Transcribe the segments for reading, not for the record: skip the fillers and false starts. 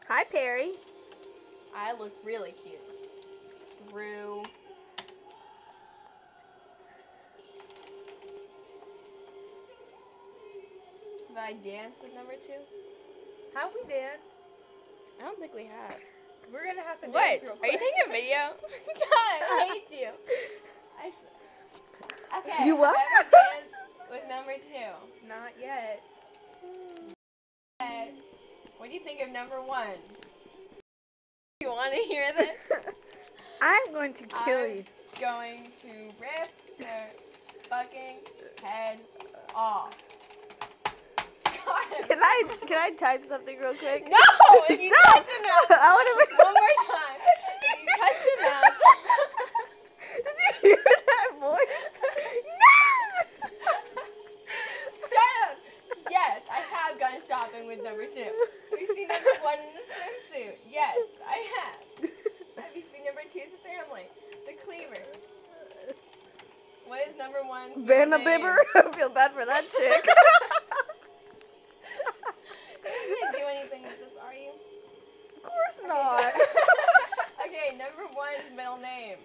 Hi, Perry. I look really cute. Drew. Have I danced with number 2? Have we danced? I don't think we have. We're gonna have to What? dance real Are quick. you taking a video? God, I hate you. Okay. You what? Have I ever danced with number 2? Not yet. Okay. What do you think of number 1? You want to hear this? I'm going to kill you. Going to rip her fucking head off. God. Can I type something real quick? No! If you touch him out, I want to. one more time. If you touch him out. Did you hear that voice? No! Shut up! Yes, I have gone shopping with number 2. Have you seen number 1 in the swimsuit? Yes, I have. Have you seen number 2's family? The Cleaver. What is number 1's Vanna name? Bibber? I feel bad for that chick. You're not gonna do anything with this, are you? Of course not. Okay, number 1's middle name.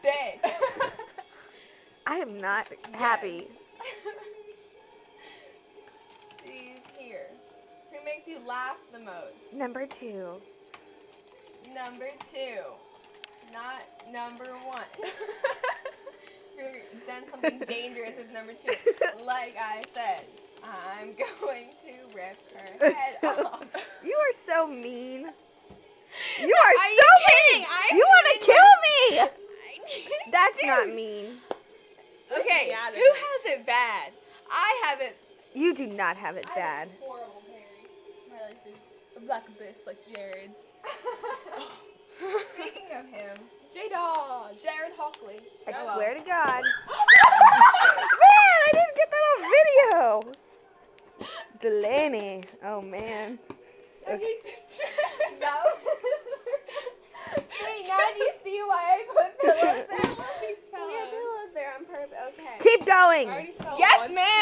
Bitch. I am not happy. She's here. Who makes you laugh the most? Number 2. Number 2. Not number 1. You've done something dangerous with number 2. Like I said, I'm going to rip her head off. You are so mean. You are Are so you mean. kidding? I You want to didn't- kill me. I That's do. not mean. Okay, Yeah, who has it bad? I have it. You do not have it bad. Horrible, Perry. My life is a black abyss like Jared's. Speaking of him, J-Dog. Jared Hockley. I Hello. swear to God. Man, I didn't get that on video. Delaney. Oh, man. Okay. No. Wait, now do you see why I put pillows there? I love these I fellas. have pillows there on purpose. Okay. Keep I going. already fell Yes, once. ma'am.